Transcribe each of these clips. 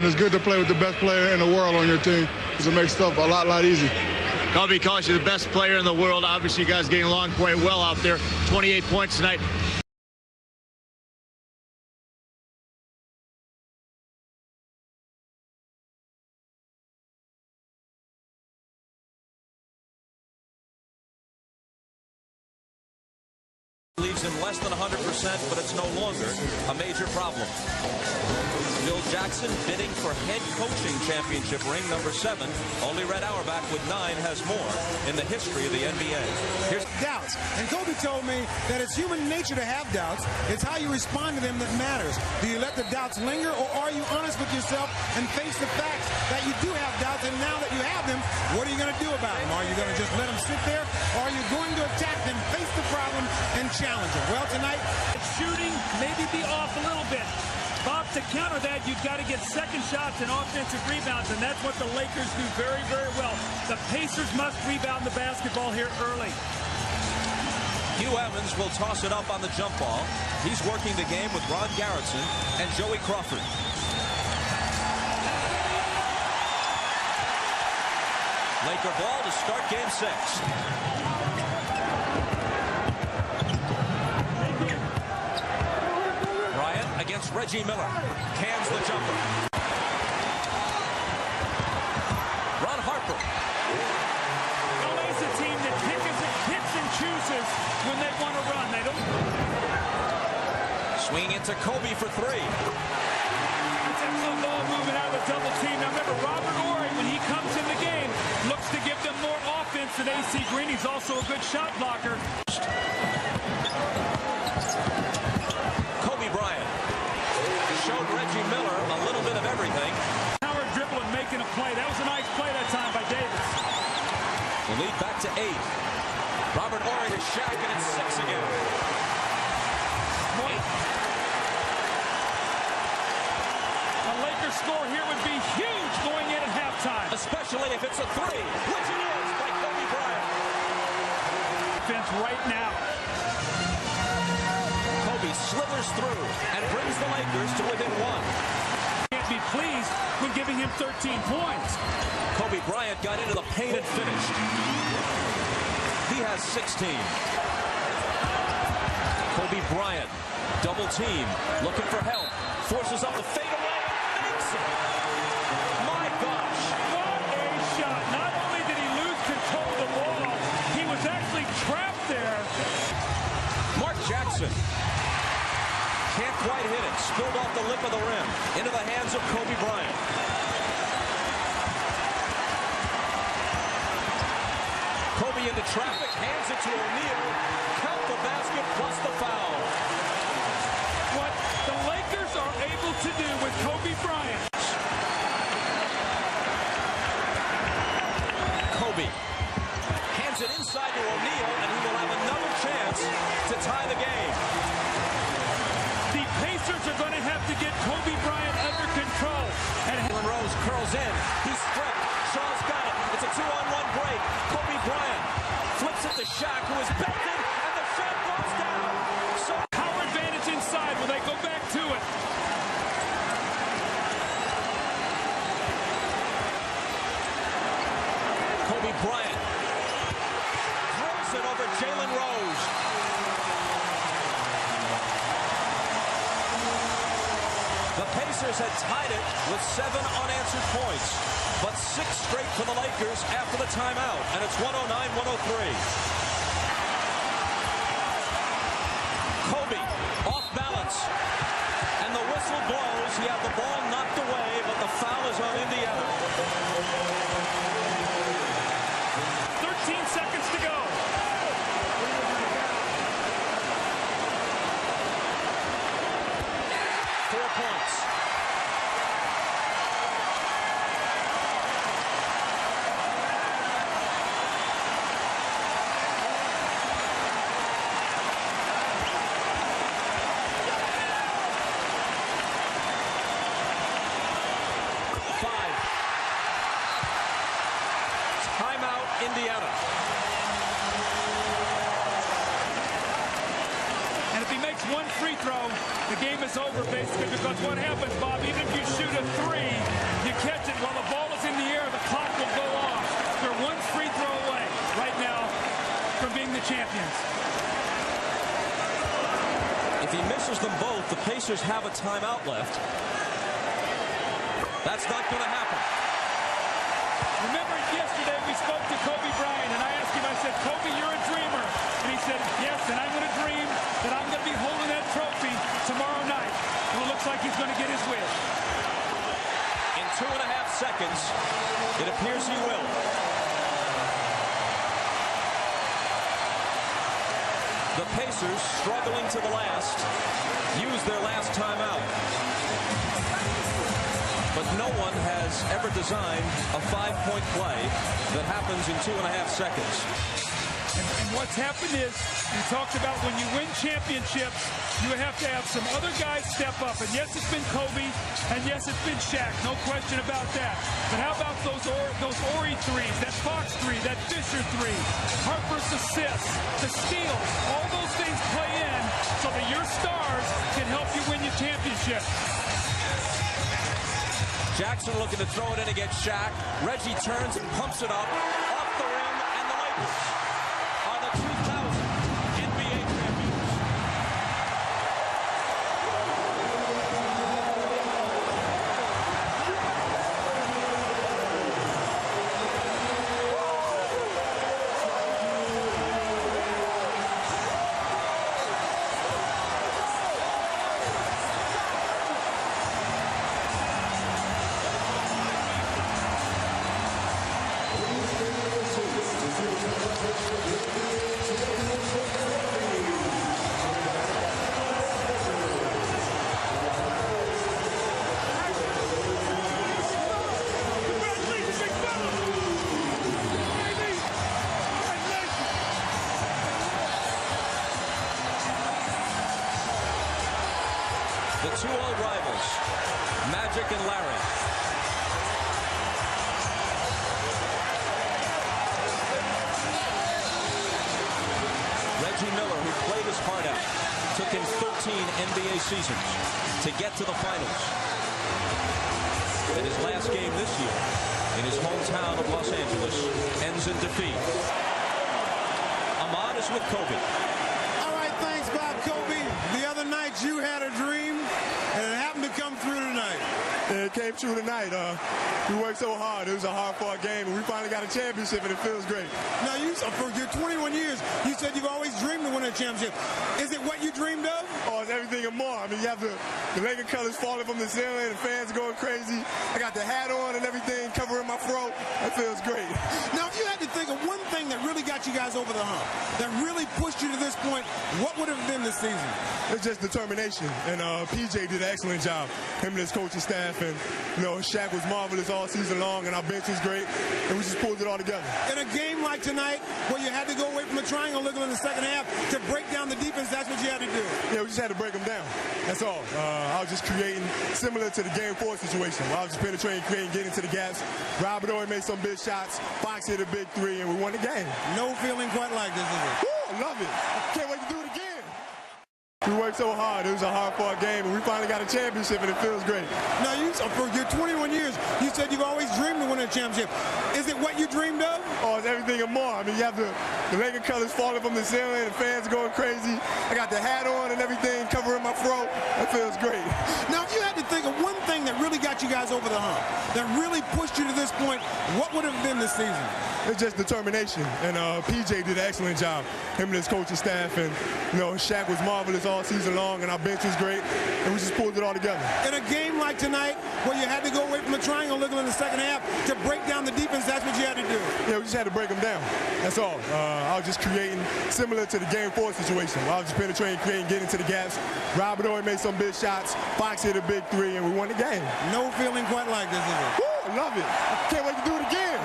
It's good to play with the best player in the world on your team because it makes stuff a lot easier. Kobe calls you the best player in the world. Obviously, you guys getting along quite well out there. 28 points tonight. Leaves him less than 100%, but it's no longer a major problem. Phil Jackson bidding for head coaching championship ring number 7. Only Red Auerbach with 9 has more in the history of the NBA. Here's doubts. And Kobe told me that it's human nature to have doubts. It's how you respond to them that matters. Do you let the doubts linger, or are you honest with yourself and face the facts that you do have doubts, and now that you have them, what are you going to do about them? Are you going to just let them sit there, or are you going to attack them, face the problem, and challenge them? Well, tonight, shooting maybe be off a little bit. Bob, to counter that, you've got to get second shots and offensive rebounds, and that's what the Lakers do very, very well. The Pacers must rebound the basketball here early. Hugh Evans will toss it up on the jump ball. He's working the game with Ron Garrettson and Joey Crawford. Laker ball to start game 6. Against Reggie Miller. Cans the jumper. Ron Harper. LA's a team that picks and chooses when they want to run. They don't. Swinging into Kobe for 3. It's a ball moving out of the double team. Now remember, Robert Horry, when he comes in the game, looks to give them more offense than AC Green. He's also a good shot blocker. Kobe Bryant showed Reggie Miller a little bit of everything. Howard dribble and making a play. That was a nice play that time by Davis. The lead back to 8. Robert Horry to Shaq, and it's 6 again. Point. A Lakers score here would be huge going in at halftime. Especially if it's a 3, which it is by Kobe Bryant. Defense right now. Kobe slithers through and brings the Lakers to within 1. Can't be pleased when giving him 13 points. Kobe Bryant got into the paint and finished. He has 16. Kobe Bryant, double team, looking for help. Forces up the fadeaway, makes it. My gosh. What a shot. Not only did he lose control of the ball, he was actually trapped there. Mark Jackson. Can't quite hit it. Spilled off the lip of the rim. Into the hands of Kobe Bryant. Kobe into traffic. Hands it to O'Neal. Count the basket plus the foul. What the Lakers are able to do with Kobe Bryant. Kobe hands it inside to O'Neal, and he will have another chance to tie the game. The Pacers are going to have to get Kobe Bryant under control. And Jalen Rose curls in. He's stripped. Shaw's got it. It's a 2-on-1 break. Kobe Bryant flips it to Shaq, who is belted, and the shot goes down. So power advantage inside. Will they go back to it? Kobe Bryant throws it over Jalen Rose. The Pacers had tied it with 7 unanswered points, but 6 straight for the Lakers after the timeout, and it's 109-103. Kobe off balance, and the whistle blows. He had the ball knocked away, but the foul is on Indiana. 13 seconds to go. Points. Timeout, Indiana. And if he makes one free throw, the game is over basically, because what happens, Bob, even if you shoot a three, you catch it while the ball is in the air, the clock will go off. They're one free throw away right now from being the champions. If he misses them both, the Pacers have a timeout left. That's not going to happen. Remember yesterday we spoke to Kobe Bryant, and I asked him, I said, Kobe, you're a dreamer. And he said, yes, and I'm going to dream that I'm going to be holding that trophy tomorrow night. Well, it looks like he's going to get his wish. In 2.5 seconds, it appears he will. The Pacers, struggling to the last, use their last timeout. But no one has ever designed a 5-point play that happens in 2.5 seconds. And what's happened is, you talked about when you win championships, you have to have some other guys step up. And yes, it's been Kobe, and yes, it's been Shaq. No question about that. But how about those Ori threes, that Fox three, that Fisher three, Harper's assists, the steals, all those things play in so that your stars can help you win your championship. Jackson looking to throw it in against Shaq. Reggie turns and pumps it up off the rim, and the Lakers are the 2000 NBA champions. The two old rivals, Magic and Larry. Reggie Miller, who played his heart out, took him 13 NBA seasons to get to the finals. And his last game this year in his hometown of Los Angeles ends in defeat. Ahmad is with Kobe. All right, thanks, Bob. Kobe, the other night you had a dream, and it happened to come through tonight. Yeah, it came true tonight. We worked so hard. It was a hard-fought game, and we finally got a championship, and it feels great. Now, for your 21 years, you said you've always dreamed of winning a championship. Is it what you dreamed of? Oh, it's everything and more. I mean, you have the Laker colors falling from the ceiling, the fans going crazy. I got the hat on and everything, covering my throat. That feels great. Now, if you had to think of one thing that really got you guys over the hump, that really pushed you to this point, what would have been this season? It's just determination, and PJ did an excellent job. Him and his coaching staff, and Shaq was marvelous all season long, and our bench was great, and we just pulled it all together. In a game like tonight, where you had to go away from the triangle in the second half to break down the defense, that's what you had to do. Yeah, we just had to break them down. That's all. I was just creating, similar to the Game 4 situation, where I was just penetrating, creating, getting to the gaps. Robert Ory made some big shots. Fox hit a big three, and we won the game. No feeling quite like this, is it? Woo, I love it. Can't wait to do it again. We worked so hard. It was a hard-fought game, and we finally got a championship, and it feels great. Now, for your 21 years, you said you've always dreamed of winning a championship. Is it what you dreamed of? Oh, it's everything and more. I mean, you have the Laker colors falling from the ceiling, the fans going crazy. I got the hat on and everything, covering my throat. That feels great. Now, if you had to think of one thing that really got you guys over the hump, that really pushed you to this point, what would have been this season? It's just determination, and PJ did an excellent job. Him and his coaching staff, and Shaq was marvelous all season long, and our bench was great, and we just pulled it all together. In a game like tonight, where you had to go away from the triangle in the second half to break down the defense, that's what you had to do. Yeah, we just had to break them down. That's all. I was just creating, similar to the Game 4 situation, where I was just penetrating, creating, getting to the gaps. Robert Ory made some big shots. Fox hit a big three, and we won the game. No feeling quite like this, is it? Woo, I love it. Can't wait to do it again.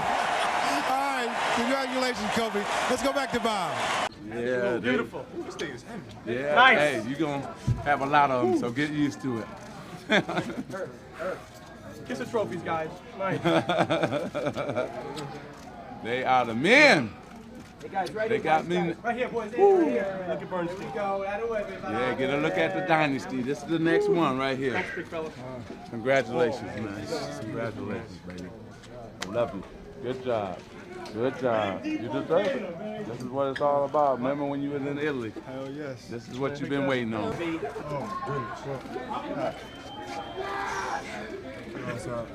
Congratulations, Kobe. Let's go back to Bob. Yeah, beautiful. This thing is heavy. Yeah, nice. Hey, you're going to have a lot of them, so get used to it. Kiss the trophies, guys. Nice. They are the men. They got me. Right here, boys. Right here. Look at Bernstein. Yeah, get a look at the dynasty. This is the next one right here. Thanks, big fella. Congratulations, man. Congratulations, baby. Love you. Good job. Good job. You deserve it. This is what it's all about. Remember when you was in Italy? Hell yes. This is what you've been waiting on. Oh, goodness. What's up?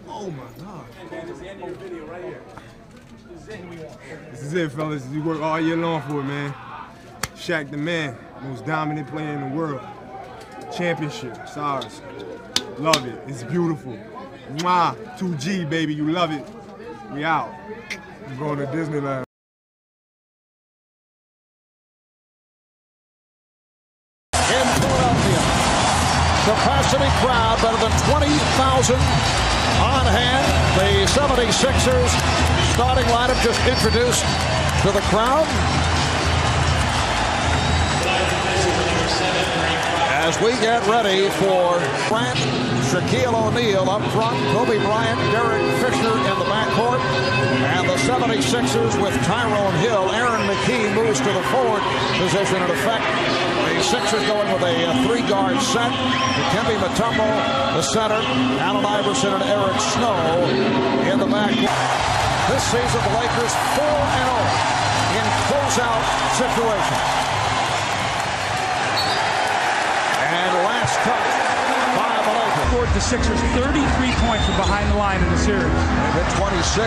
Oh, my God. This is it, fellas. You work all year long for it, man. Shaq the man, most dominant player in the world. Championship, it's ours. Love it. It's beautiful. Mwah. 2G, baby. You love it. We out. I'm going to Disneyland. In Philadelphia, capacity crowd, better than 20,000 on hand. The 76ers starting lineup just introduced to the crowd. As we get ready for Bryant, Shaquille O'Neal up front, Kobe Bryant, Derek Fisher in the backcourt, and the 76ers with Tyrone Hill. Aaron McKee moves to the forward position in effect. The Sixers going with a three-guard set. Dikembe Mutombo, the center, Allen Iverson and Eric Snow in the backcourt. This season, the Lakers 4-0 in closeout situations. And last touch by the Lakers. Scored the Sixers 33 points from behind the line in the series. They've hit 26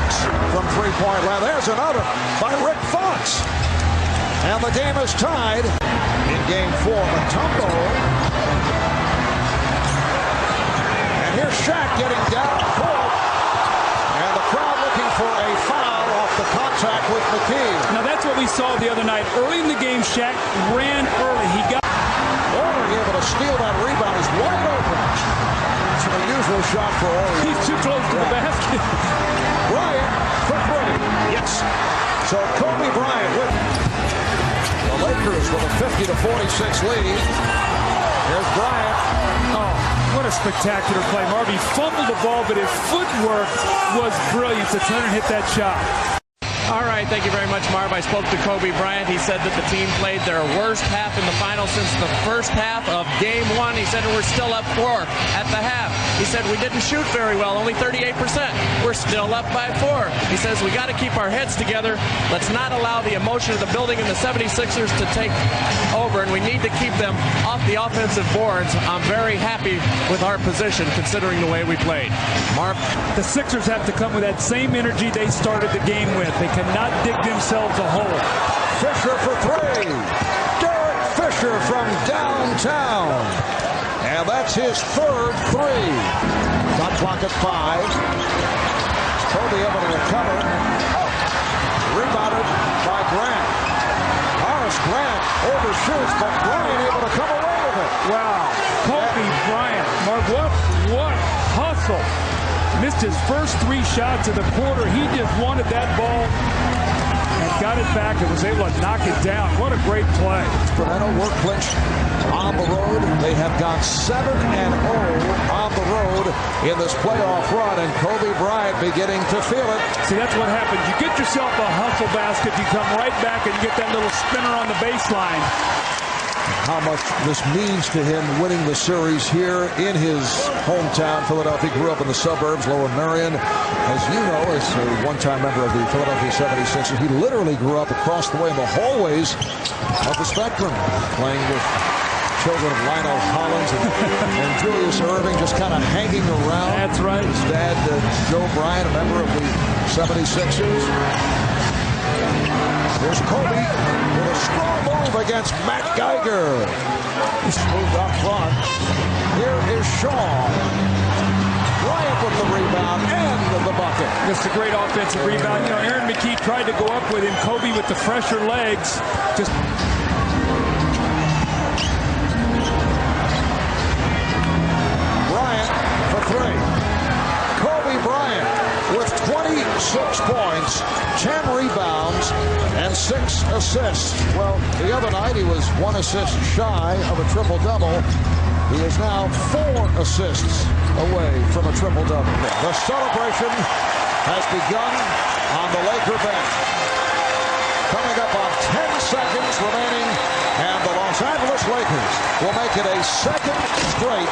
from three-point land. There's another by Rick Fox. And the game is tied in game 4. Mutombo. And here's Shaq getting down court. And the crowd looking for a foul off the contact with McKee. Now that's what we saw the other night. Early in the game, Shaq ran early. He got Able to steal that rebound. He's wide open. It's an unusual shot for Horry. He's too close to the basket. Bryant for three. Yes. So Kobe Bryant with the Lakers with a 50-46 lead. Here's Bryant. Oh, what a spectacular play. Marvy fumbled the ball, but his footwork was brilliant to turn and hit that shot. All right, thank you very much, Marv. I spoke to Kobe Bryant. He said that the team played their worst half in the final since the first half of Game 1. He said we're still up 4 at the half. He said we didn't shoot very well, only 38%. We're still up by 4. He says we got to keep our heads together. Let's not allow the emotion of the building and the 76ers to take over, and we need to keep them off the offensive boards. I'm very happy with our position considering the way we played. Marv? The Sixers have to come with that same energy they started the game with. They cannot dig themselves a hole. Fisher for three. Derek Fisher from downtown. And that's his third three. Shot clock at 5. Kobe able to recover. Rebounded by Grant. Horace Grant overshoots, but Bryant able to come away with it. Wow. Kobe Bryant. Mark, what hustle. Missed his first 3 shots of the quarter. He just wanted that ball and got it back and was able to knock it down. What a great play. Fernando work clinched on the road. They have gone 7-0 on the road in this playoff run, and Kobe Bryant beginning to feel it. See, that's what happens. You get yourself a hustle basket, you come right back and you get that little spinner on the baseline. How much this means to him winning the series here in his hometown, Philadelphia. Grew up in the suburbs, Lower Merion. As you know, as a one-time member of the Philadelphia 76ers, he literally grew up across the way in the hallways of the Spectrum, playing with children of Lionel Hollins and Julius Erving, just kind of hanging around. That's right. His dad, Joe Bryant, a member of the 76ers. Here's Kobe with a strong move against Matt Geiger. He's moved up front. Here is Shaw. Bryant with the rebound and the bucket. It's a great offensive rebound. You know, Aaron McKee tried to go up with him. Kobe with the fresher legs. Just Bryant for 3. Kobe Bryant with 26 points, 10 rebounds, and 6 assists. Well, the other night he was 1 assist shy of a triple-double. He is now 4 assists away from a triple-double. The celebration has begun on the Laker bench. coming up on 10 seconds remaining, and the Los Angeles Lakers will make it a second straight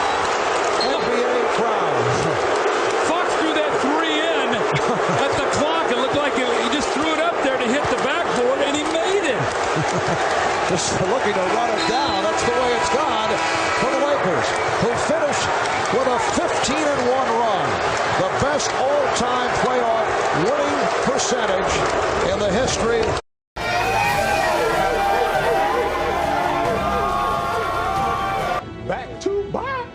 NBA crown. Fox threw that three in at the clock. It looked like he just threw it up there to hit the backboard, and he made it. Just looking to run it down. That's the way it's gone for the Lakers, who finished with a 15-1 run. The best all-time playoff winning percentage in the history. Back to back.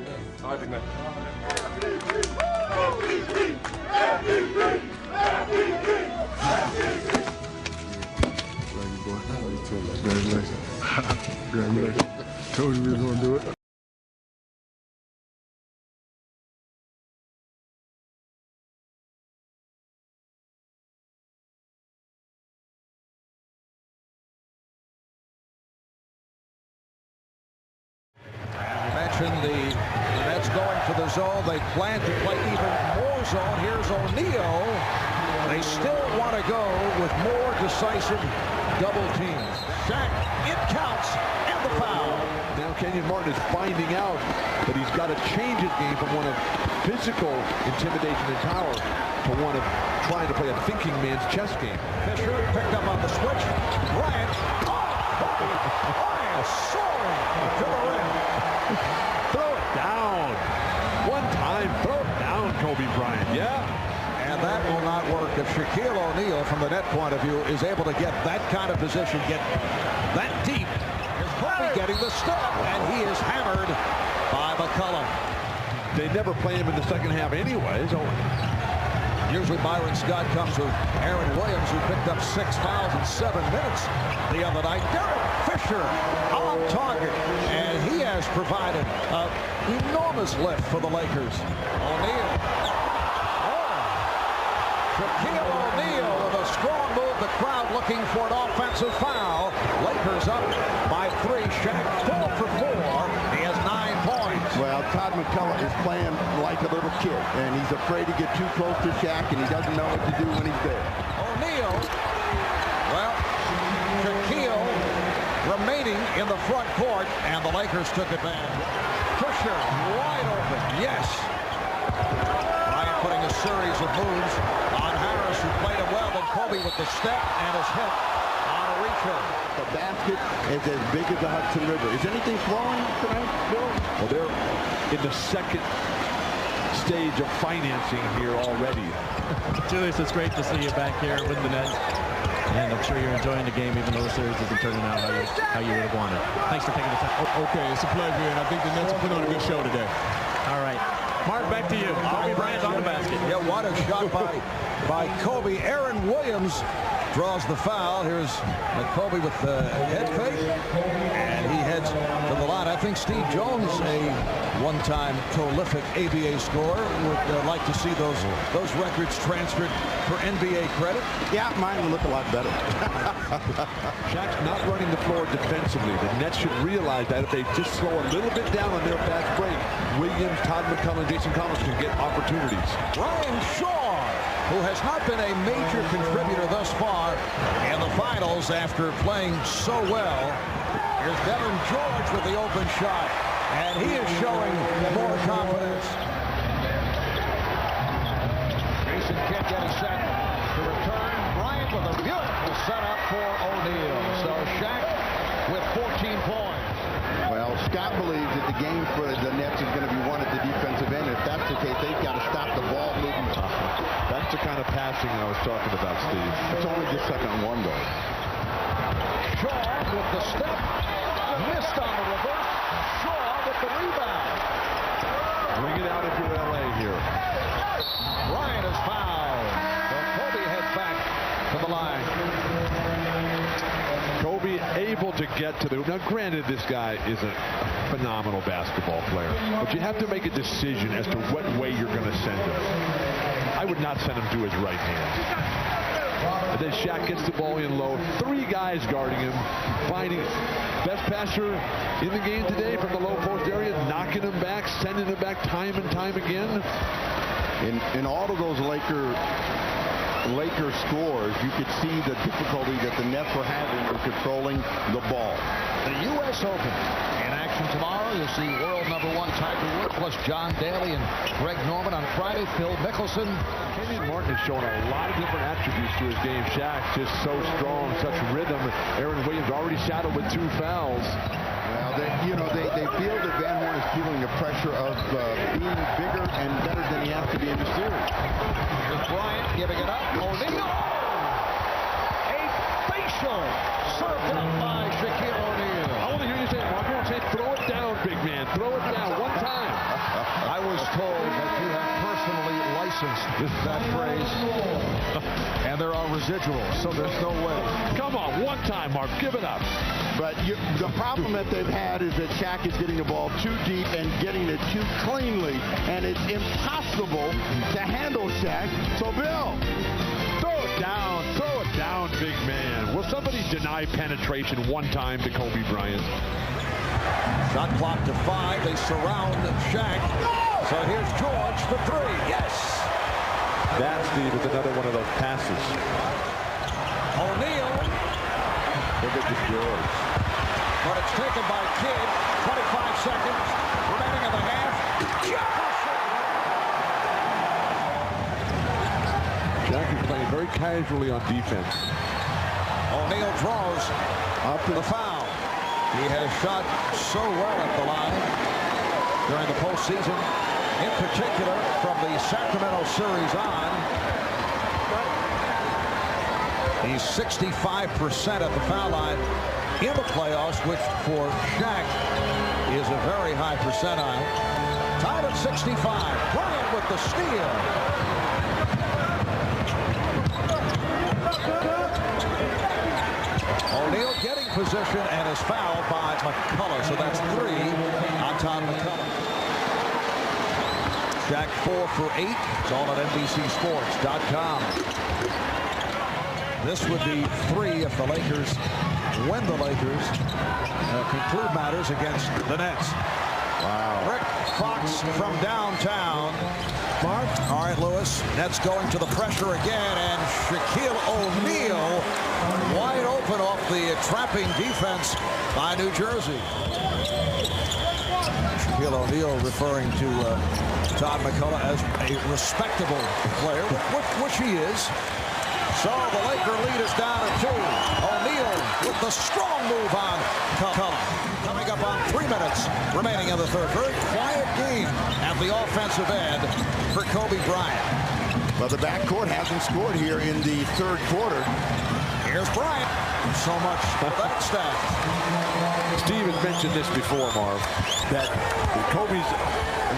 Congratulations. Told you we was going to do it. The Nets going for the zone. They plan to play even more zone. Here's O'Neal. They still want to go with more decisive double teams. Shaq, it counts, and the foul. Now Kenyon Martin is finding out that he's got to change his game from one of physical intimidation and power to one of trying to play a thinking man's chess game. Fisher picked up on the switch. Bryant. Bryant soaring to the rim. Throw it down. One time, throw it down, Kobe Bryant. Yeah. And that will not work if Shaquille O'Neal, from the net point of view, is able to get that kind of position, get that deep. Is Kobe getting the stop, and he is hammered by McCollum. They never play him in the second half anyway, so usually Byron Scott comes with Aaron Williams, who picked up 6 fouls in 7 minutes the other night. Derek Fisher on target, and he has provided an enormous lift for the Lakers. O'Neal. Shaquille O'Neal with a strong move. The crowd looking for an offensive foul. Lakers up by 3. Shaq 4 for 4. He has 9 points. Well, Todd McCullough is playing like a little kid, and he's afraid to get too close to Shaq, and he doesn't know what to do when he's there. O'Neal, well, Shaquille remaining in the front court, and the Lakers took advantage. Fisher wide open, yes. Bryant putting a series of moves on Harris, who played it well, and Kobe with the step and his hit on a reach-in. The basket is as big as the Hudson River. Is anything flowing tonight, Bill? well, they're in the second stage of financing here already. Julius, it's great to see you back here with the Nets. And I'm sure you're enjoying the game, even though the series isn't turning out how you would have wanted. Thanks for taking the time. Okay, it's a pleasure, and I think the Nets will put on a good show today. All right. Mark, back to you. Kobe Bryant on the basket. Yeah, what a shot by Kobe. Aaron Williams draws the foul. Here's Kobe with the head fake, and he heads to the line. I think Steve Jones, a one-time prolific ABA scorer, would like to see those records transferred for NBA credit. Yeah, mine would look a lot better. Shaq's not running the floor defensively. The Nets should realize that if they just slow a little bit down on their fast break, Williams, Todd McCollum, Jason Collins can get opportunities. Ryan Shaw, who has not been a major contributor thus far in the finals after playing so well. Here's Devin George with the open shot, and he is showing more confidence. Jason can't get a set to return. Bryant with a beautiful setup for O'Neal. So Shaq with 14 points. Well, Scott believes that the game for the Nets is going to be won at the defensive end. If that's the case, they've got to stop the ball moving. That's the kind of passing I was talking about, Steve. It's only the second one, though. Shaw with the step. Missed on the reverse. Shaw with the rebound. Bring it out if you're LA here. Bryant is fouled. So Kobe heads back to the line. Kobe able to get to the hoop. Now, granted, this guy is a phenomenal basketball player, but you have to make a decision as to what way you're going to send him. I would not send him to his right hand. And then Shaq gets the ball in low. 3 guys guarding him, finding best passer in the game today from the low post area, knocking him back, sending him back time and time again. In all of those Laker Lakers scores, you could see the difficulty that the Nets were having in controlling the ball. The U.S. Open in action tomorrow. You'll see world #1 Tiger Woods plus John Daly and Greg Norman on Friday. Phil Mickelson. Kenyon Martin has shown a lot of different attributes to his game. Shaq just so strong, such rhythm. Aaron Williams already shadowed with 2 fouls. Well, they feel that Van Horn is feeling the pressure of being bigger and better than he has to be in the series. Here's Bryant giving it up. O'Neal. A facial served up by Shaquille O'Neal. I want to hear you say, Mark, I want to say, throw it down, big man. Throw it down one time. I was told that you have personally licensed that phrase, and there are residuals, so there's no way. Come on, one time, Mark. Give it up. But the problem that they've had is that Shaq is getting the ball too deep and getting it too cleanly, and it's impossible to handle Shaq. So, Bill, Throw it down, big man. Will somebody deny penetration one time to Kobe Bryant? Shot clock to 5. They surround Shaq. So here's George for 3. Yes! That, Steve, is another one of those passes. O'Neal. Look at the George. But it's taken by Kidd. 25 seconds remaining in the half. Shaq is playing very casually on defense. O'Neal draws up to the foul. He has shot so well at the line during the postseason, in particular from the Sacramento series on. He's 65% at the foul line in the playoffs, which for Shaq is a very high percentile. Tied at 65. Bryant with the steal. O'Neal getting position and is fouled by McCullough. So that's 3 on Todd McCullough. Shaq 4 for 8. It's all at NBCSports.com. This would be 3 if the Lakers, when the Lakers conclude matters against the Nets. Wow. Rick Fox from downtown. Mark. All right, Lewis. Nets going to the pressure again, and Shaquille O'Neal wide open off the trapping defense by New Jersey. Shaquille O'Neal referring to Todd McCullough as a respectable player, which he is. So the Laker lead is down to 2. O'Neal with the strong move on McCullough. Coming up on 3 minutes remaining in the third. Very quiet game at the offensive end for Kobe Bryant. Well, the backcourt hasn't scored here in the third quarter. Here's Bryant. So much for that stat. Steve has mentioned this before, Marv, that Kobe's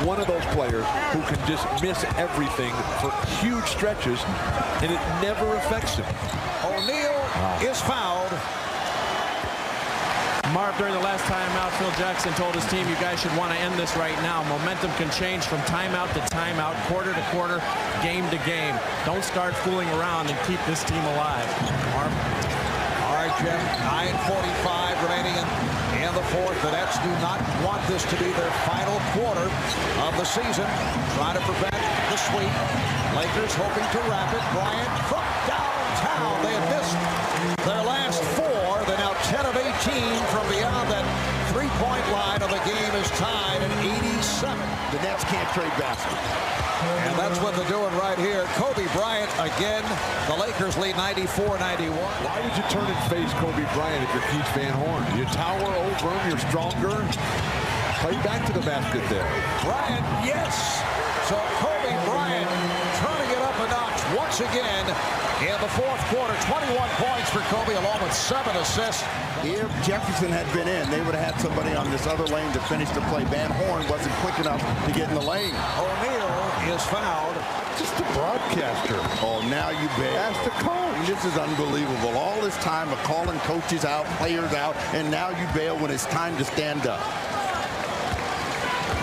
one of those players who can just miss everything for huge stretches, and it never affects him. O'Neal is fouled. Marv, during the last timeout, Phil Jackson told his team, you guys should want to end this right now. Momentum can change from timeout to timeout, quarter to quarter, game to game. Don't start fooling around and keep this team alive. Marv? All right, Jim, 9:45 remaining in the fourth. The Nets do not want this to be their final quarter of the season. Trying to prevent the sweep. Lakers hoping to wrap it. Bryant from downtown. They have missed their last 4. They're now 10 of 18 from beyond that three-point line, and the game is tied at 87. The Nets can't trade baskets. And that's what they're doing right here. Kobe Bryant again. The Lakers lead 94-91. Why would you turn and face Kobe Bryant if you're Keith Van Horn? You tower over him, you're stronger. Play back to the basket there. Bryant, yes. So Kobe Bryant turning it up a notch once again in the fourth quarter. 21 points for Kobe, along with 7 assists. If Jefferson had been in, they would have had somebody on this other lane to finish the play. Van Horn wasn't quick enough to get in the lane. O'Neal is fouled. Just the broadcaster. Oh, now you bail. That's the coach. This is unbelievable. All this time of calling coaches out, players out, and now you bail when it's time to stand up.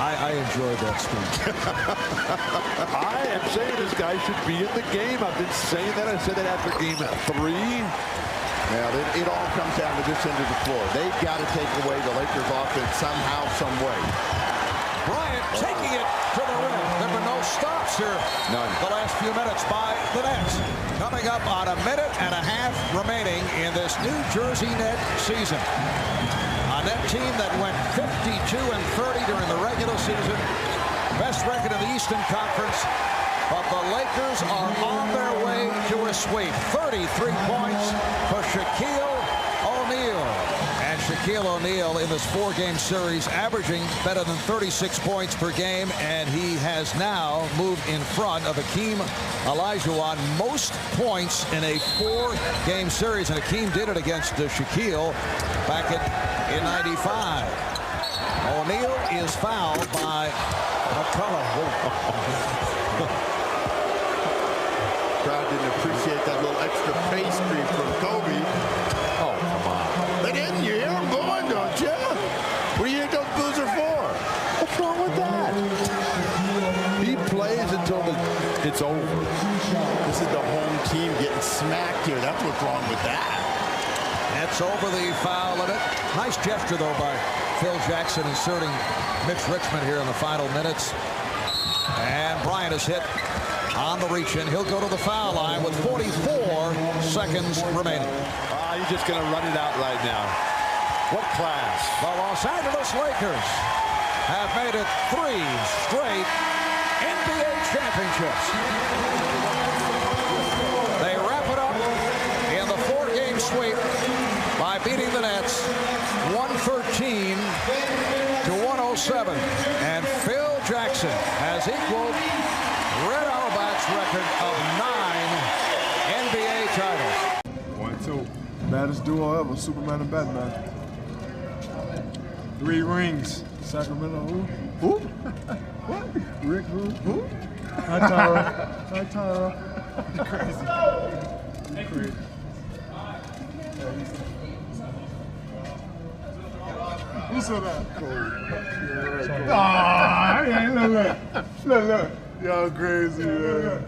I enjoyed that speech. I am saying this guy should be in the game. I've been saying that. I said that after game 3. Well, it all comes down to this end of the floor. They've got to take away the Lakers offense somehow, some way. Bryant taking it to the rim. There were no no stops here. None. The last few minutes by the Nets. Coming up on a minute and a half remaining in this New Jersey Net season. A Net team that went 52-30 during the regular season. Best record in the Eastern Conference. But the Lakers are on their way to a sweep. 33 points for Shaquille O'Neal. And Shaquille O'Neal in this 4-game series averaging better than 36 points per game. And he has now moved in front of Hakeem Olajuwon most points in a 4-game series. And Hakeem did it against Shaquille back in '95. O'Neal is fouled by McCullough. Crowd didn't appreciate that little extra face cream from Kobe. Oh, come on. They didn't. You hear them going, don't you? What do you think those boos are for? What's wrong with that? He plays until it's over. This is the home team getting smacked here. That's what's wrong with that. That's over the foul limit. Nice gesture, though, by Phil Jackson inserting Mitch Richmond here in the final minutes. And Bryant is hit on the reach-in. He'll go to the foul line with 44 seconds remaining. You're just going to run it out right now. What class? The Los Angeles Lakers have made it 3 straight NBA championships. They wrap it up in the 4-game sweep by beating the Nets 113 to 107. And Phil Jackson has equaled Red Auerbach's record of 9 NBA titles. 1-2. Baddest duo ever, Superman and Batman. 3 rings. Sacramento who? What? Rick who? Hi Tyra. Hi Tyra. Crazy. Crazy. Who saw that? Ah, look. Y'all crazy, man.